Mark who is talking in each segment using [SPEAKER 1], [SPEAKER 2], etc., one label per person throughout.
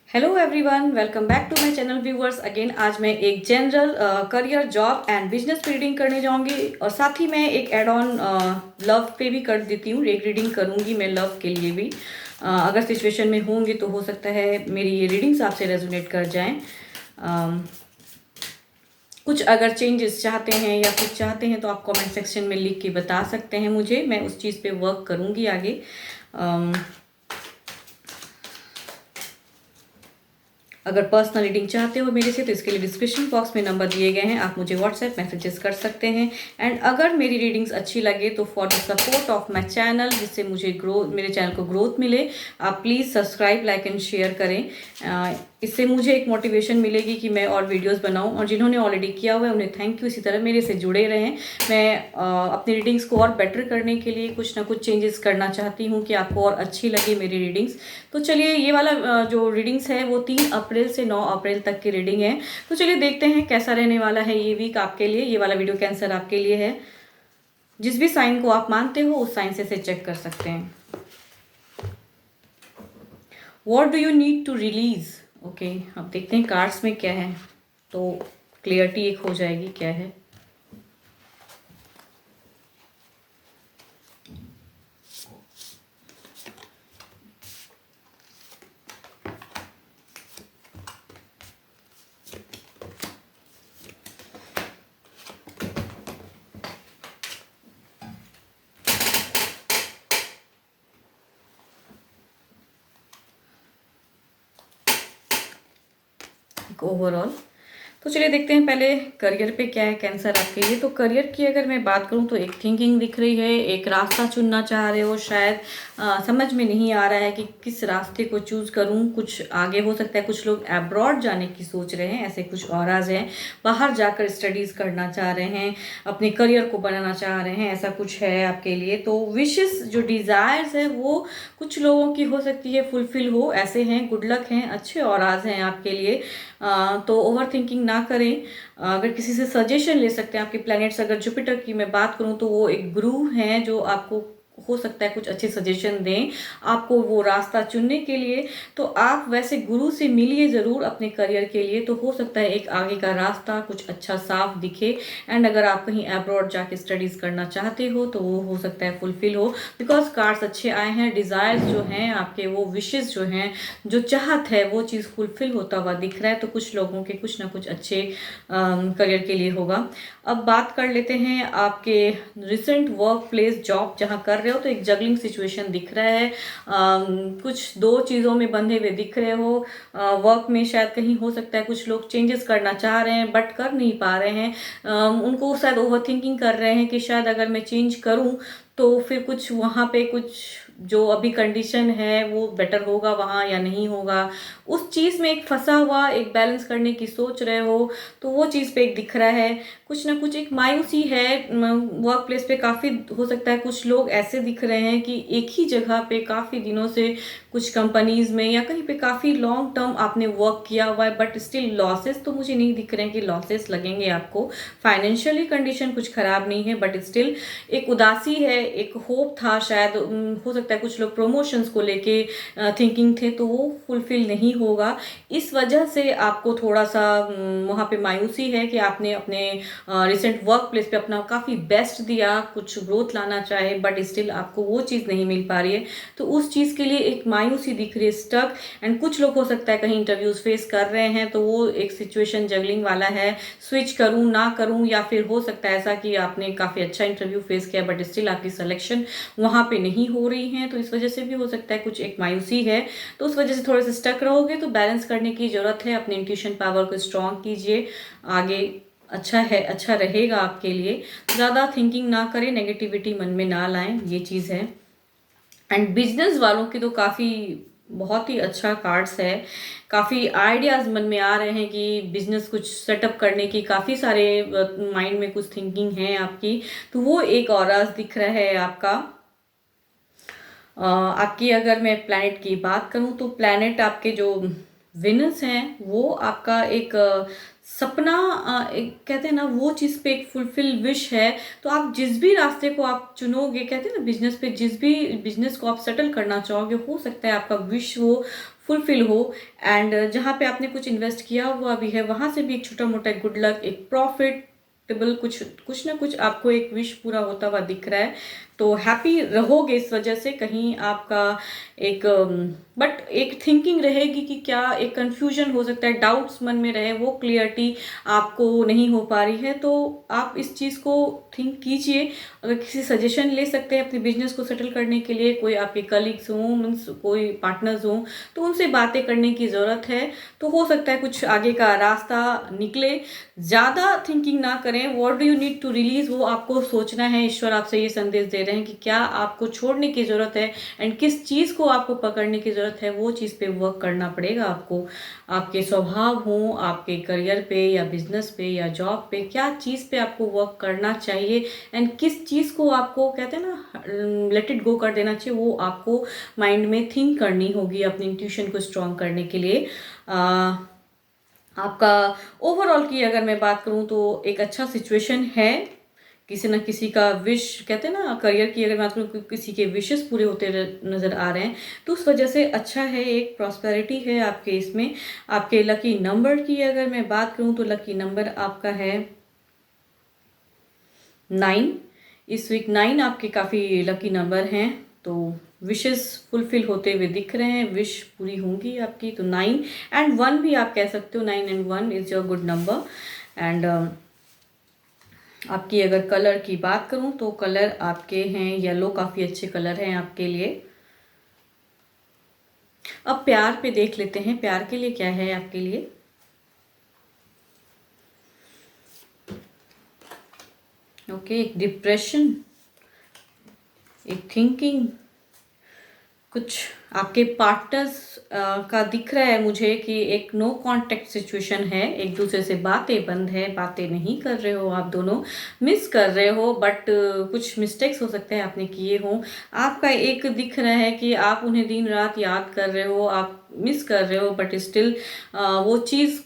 [SPEAKER 1] Hello everyone, welcome back to my channel viewers. Again आज मैं एक general career job and business reading करने जाऊंगी और साथ ही मैं एक एड ऑन लव पे भी कर देती हूँ। एक रीडिंग करूंगी मैं लव के लिए भी। अगर सिचुएशन में होंगे तो हो सकता है मेरी ये रीडिंग्स आपसे रेजोनेट कर जाएं। कुछ अगर चेंजेस चाहते हैं या कुछ चाहते हैं तो आप कमेंट सेक्शन में लिख के बता सकते हैं मुझे। मैं उस चीज़ पे वर्क करूंगी आगे। अगर पर्सनल रीडिंग चाहते हो मेरे से तो इसके लिए डिस्क्रिप्शन बॉक्स में नंबर दिए गए हैं, आप मुझे व्हाट्सएप मैसेजेस कर सकते हैं। एंड अगर मेरी रीडिंग्स अच्छी लगे तो for the support of my channel, जिससे मुझे मेरे चैनल को ग्रोथ मिले, आप please subscribe, like and share करें। इससे मुझे एक मोटिवेशन मिलेगी कि मैं और वीडियोस बनाऊं। और जिन्होंने ऑलरेडी किया हुआ है उन्हें थैंक यू। इसी तरह मेरे से जुड़े रहें। मैं अपनी रीडिंग्स को और बेटर करने के लिए कुछ ना कुछ चेंजेस करना चाहती हूं कि आपको और अच्छी लगे मेरी रीडिंग्स। तो चलिए, ये वाला जो रीडिंग्स है वो 3 अप्रैल से 9 अप्रैल तक की रीडिंग है। तो चलिए देखते हैं कैसा रहने वाला है ये वीक आपके लिए। ये वाला वीडियो कैंसर आपके लिए है। जिस भी साइन को आप मानते हो उस साइन से चेक कर सकते हैं। What do you need to release. Okay, अब देखते हैं कार्ड्स में क्या है, तो क्लियरिटी एक हो जाएगी क्या है। ओवरऑल तो चलिए देखते हैं पहले करियर पे क्या है कैंसर आपके लिए। तो करियर की अगर मैं बात करूं तो एक थिंकिंग दिख रही है, एक रास्ता चुनना चाह रहे हो शायद। समझ में नहीं आ रहा है कि किस रास्ते को चूज करूं। कुछ आगे हो सकता है, कुछ लोग अब्रॉड जाने की सोच रहे हैं, ऐसे कुछ ऑराज हैं। बाहर जाकर स्टडीज करना चाह रहे हैं, अपने करियर को बनाना चाह रहे हैं, ऐसा कुछ है आपके लिए। तो विशेस जो डिजायर्स है वो कुछ लोगों की हो सकती है फुलफिल हो, ऐसे हैं। गुड लक हैं, अच्छे ऑराज हैं आपके लिए। तो ओवर थिंकिंग ना करें। अगर किसी से सजेशन ले सकते हैं आपके प्लैनेट्स। अगर जुपिटर की मैं बात करूं तो वो एक गुरु हैं जो आपको हो सकता है कुछ अच्छे सजेशन दें आपको वो रास्ता चुनने के लिए। तो आप वैसे गुरु से मिलिए ज़रूर अपने करियर के लिए, तो हो सकता है एक आगे का रास्ता कुछ अच्छा साफ दिखे। एंड अगर आप कहीं अब्रॉड जाके स्टडीज़ करना चाहते हो तो वो हो सकता है फुलफिल हो, बिकॉज कार्ड्स अच्छे आए हैं। डिज़ायर्स जो हैं आपके, वो विशेज़ जो हैं, जो चाहत है वो चीज़ फुलफिल होता हुआ दिख रहा है। तो कुछ लोगों के कुछ ना कुछ अच्छे करियर के लिए होगा। अब बात कर लेते हैं आपके रिसेंट वर्क प्लेस, जॉब जहाँ कर रहे हो। तो एक जगलिंग सिचुएशन दिख रहा है। कुछ दो चीज़ों में बंधे हुए दिख रहे हो। वर्क में शायद कहीं हो सकता है कुछ लोग चेंजेस करना चाह रहे हैं बट कर नहीं पा रहे हैं। उनको शायद ओवर थिंकिंग कर रहे हैं कि शायद अगर मैं चेंज करूं तो फिर कुछ वहाँ पे कुछ जो अभी कंडीशन है वो बेटर होगा वहाँ या नहीं होगा। उस चीज़ में एक फंसा हुआ, एक बैलेंस करने की सोच रहे हो। तो वो चीज़ पे एक दिख रहा है कुछ ना कुछ एक मायूसी है। वर्क प्लेस पे काफ़ी हो सकता है कुछ लोग ऐसे दिख रहे हैं कि एक ही जगह पे काफ़ी दिनों से कुछ कंपनीज में या कहीं पे काफ़ी लॉन्ग टर्म आपने वर्क किया हुआ है बट स्टिल लॉसेस तो मुझे नहीं दिख रहे हैं कि लॉसेस लगेंगे आपको। फाइनेंशियली कंडीशन कुछ खराब नहीं है बट स्टिल एक उदासी है, एक होप था शायद। हो सकता है कुछ लोग प्रमोशंस को लेके थिंकिंग थे तो वो फुलफिल नहीं होगा। इस वजह से आपको थोड़ा सा वहाँ पे मायूसी है कि आपने अपने रिसेंट वर्क प्लेस पे अपना काफ़ी बेस्ट दिया, कुछ ग्रोथ लाना चाहे बट स्टिल आपको वो चीज़ नहीं मिल पा रही है। तो उस चीज़ के लिए एक मायूसी दिख रही है, स्टक। एंड कुछ लोग हो सकता है कहीं इंटरव्यूज फेस कर रहे हैं तो वो एक सिचुएशन जगलिंग वाला है, स्विच करूँ ना करूँ। या फिर हो सकता है ऐसा कि आपने काफ़ी अच्छा इंटरव्यू फेस किया बट स्टिल आपकी सिलेक्शन वहाँ पे नहीं हो रही है, तो इस वजह से भी हो सकता है कुछ एक मायूसी है। तो उस वजह से थोड़े से स्टक रहोगे। तो बैलेंस करने की जरूरत है, अपने इंट्यूशन पावर को स्ट्रॉन्ग कीजिए, आगे अच्छा है, अच्छा रहेगा आपके लिए। ज़्यादा थिंकिंग ना करें, नेगेटिविटी मन में ना लाएं, ये चीज़ है। एंड बिजनेस वालों की तो काफ़ी बहुत ही अच्छा कार्ड्स है। काफ़ी आइडियाज़ मन में आ रहे हैं कि बिजनेस कुछ सेटअप करने की, काफ़ी सारे माइंड में कुछ थिंकिंग है आपकी। तो वो एक ऑरास दिख रहा है आपका। आपकी अगर मैं प्लैनेट की बात करूं तो प्लैनेट आपके जो वेनस हैं वो आपका एक सपना, एक कहते हैं ना वो चीज़ पे एक फुलफिल विश है। तो आप जिस भी रास्ते को आप चुनोगे, कहते हैं ना बिजनेस पे, जिस भी बिजनेस को आप सेटल करना चाहोगे, हो सकता है आपका विश वो फुलफिल हो। एंड जहाँ पे आपने कुछ इन्वेस्ट किया हुआ भी है वहाँ से भी एक छोटा मोटा गुड लक, एक प्रॉफिटेबल कुछ कुछ ना कुछ आपको एक विश पूरा होता हुआ दिख रहा है। तो हैप्पी रहोगे इस वजह से। कहीं आपका एक बट एक थिंकिंग रहेगी कि क्या, एक कंफ्यूजन हो सकता है, डाउट्स मन में रहे, वो क्लियरिटी आपको नहीं हो पा रही है। तो आप इस चीज़ को थिंक कीजिए। अगर किसी सजेशन ले सकते हैं अपने बिजनेस को सेटल करने के लिए, कोई आपके कलीग्स हों, मीन्स कोई पार्टनर्स हों, तो उनसे बातें करने की ज़रूरत है। तो हो सकता है कुछ आगे का रास्ता निकले। ज़्यादा थिंकिंग ना करें, what do you need to release, वो आपको सोचना है। ईश्वर आपसे ये संदेश दे रहे हैं कि क्या आपको छोड़ने की ज़रूरत है एंड किस चीज़ को आपको पकड़ने की ज़रूरत है, वो चीज़ पे वर्क करना पड़ेगा आपको। आपके स्वभाव हो, आपके करियर पे या बिजनेस पे या जॉब पे, क्या चीज़ पे आपको वर्क करना चाहिए एंड किस चीज़ को आपको, कहते हैं ना, लेट इट गो कर देना चाहिए, वो आपको माइंड में थिंक करनी होगी अपनी इंट्यूशन को स्ट्रॉन्ग करने के लिए। आपका ओवरऑल की अगर मैं बात करूं तो एक अच्छा सिचुएशन है। किसी न किसी का विश, कहते हैं ना, करियर की अगर बात करूँ, किसी के विशेस पूरे होते नज़र आ रहे हैं, तो उस वजह से अच्छा है, एक प्रॉस्पेरिटी है आपके इसमें। आपके लकी नंबर की अगर मैं बात करूँ तो लकी नंबर आपका है 9। इस वीक 9 आपके काफ़ी लकी नंबर हैं। तो विशेस फुलफिल होते हुए दिख रहे हैं, विश पूरी होंगी आपकी। तो 9 एंड 1 भी आप कह सकते हो, 9 and 1 is your good number. And आपकी अगर कलर की बात करूं तो कलर आपके हैं येलो, काफ़ी अच्छे कलर हैं आपके लिए। अब प्यार पे देख लेते हैं, प्यार के लिए क्या है आपके लिए। ओके, एक डिप्रेशन, एक थिंकिंग, कुछ आपके पार्टनर्स का दिख रहा है मुझे कि एक नो कांटेक्ट सिचुएशन है, एक दूसरे से बातें बंद है, बातें नहीं कर रहे हो, आप दोनों मिस कर रहे हो, बट कुछ मिस्टेक्स हो सकते हैं आपने किए हो। आपका एक दिख रहा है कि आप उन्हें दिन रात याद कर रहे हो, आप मिस कर रहे हो, बट स्टिल वो चीज़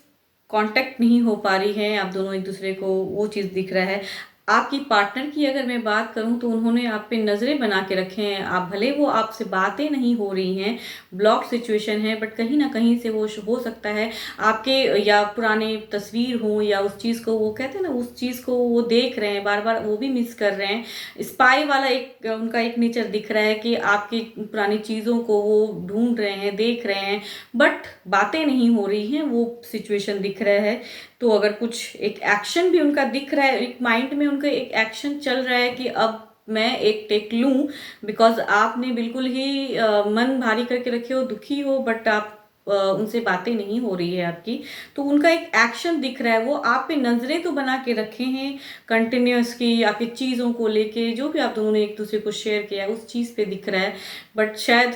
[SPEAKER 1] कांटेक्ट नहीं हो पा रही है, आप दोनों एक दूसरे को, वो चीज़ दिख रहा है। आपकी पार्टनर की अगर मैं बात करूं तो उन्होंने आप पे नज़रें बना के रखे हैं। आप भले वो आपसे बातें नहीं हो रही हैं, ब्लॉक सिचुएशन है, बट कहीं ना कहीं से वो हो सकता है आपके या पुराने तस्वीर हो या उस चीज़ को, वो कहते हैं ना, उस चीज़ को वो देख रहे हैं बार बार, वो भी मिस कर रहे हैं। स्पाई वाला एक उनका एक नेचर दिख रहा है कि आपकी पुरानी चीज़ों को वो ढूंढ रहे हैं, देख रहे हैं, बट बातें नहीं हो रही हैं, वो सिचुएशन दिख रहा है। तो अगर कुछ एक एक्शन भी उनका दिख रहा है, एक माइंड में उनका एक एक्शन चल रहा है कि अब मैं एक टेक लूं, बिकॉज आपने बिल्कुल ही मन भारी करके रखे हो, दुखी हो, बट आप उनसे बातें नहीं हो रही है आपकी। तो उनका एक एक्शन दिख रहा है, वो आप पे नजरें तो बना के रखे हैं कंटिन्यूस की, आपकी चीज़ों को लेके, जो भी आप दोनों ने एक दूसरे को शेयर किया उस चीज़ पे दिख रहा है, बट शायद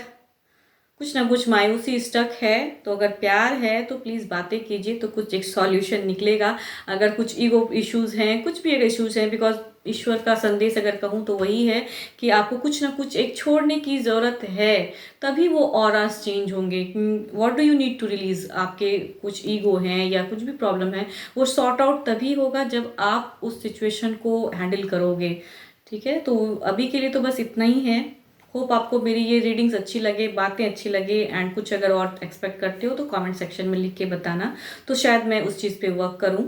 [SPEAKER 1] कुछ ना कुछ मायूसी स्टक है। तो अगर प्यार है तो प्लीज़ बातें कीजिए, तो कुछ एक सॉल्यूशन निकलेगा। अगर कुछ ईगो इश्यूज़ हैं, कुछ भी अगर इश्यूज़ हैं, बिकॉज ईश्वर का संदेश अगर कहूँ तो वही है कि आपको कुछ ना कुछ एक छोड़ने की ज़रूरत है, तभी वो ऑरास चेंज होंगे। What do you need to release, आपके कुछ ईगो हैं या कुछ भी प्रॉब्लम है, वो सॉर्ट आउट तभी होगा जब आप उस सिचुएशन को हैंडल करोगे। ठीक है, तो अभी के लिए तो बस इतना ही है। होप आपको मेरी ये रीडिंग्स अच्छी लगे, बातें अच्छी लगे, एंड कुछ अगर और एक्सपेक्ट करते हो तो कमेंट सेक्शन में लिख के बताना, तो शायद मैं उस चीज़ पे वर्क करूँ।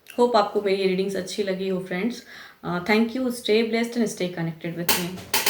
[SPEAKER 1] होप आपको मेरी रीडिंग्स अच्छी लगी हो friends. Thank you, stay blessed and stay connected with me.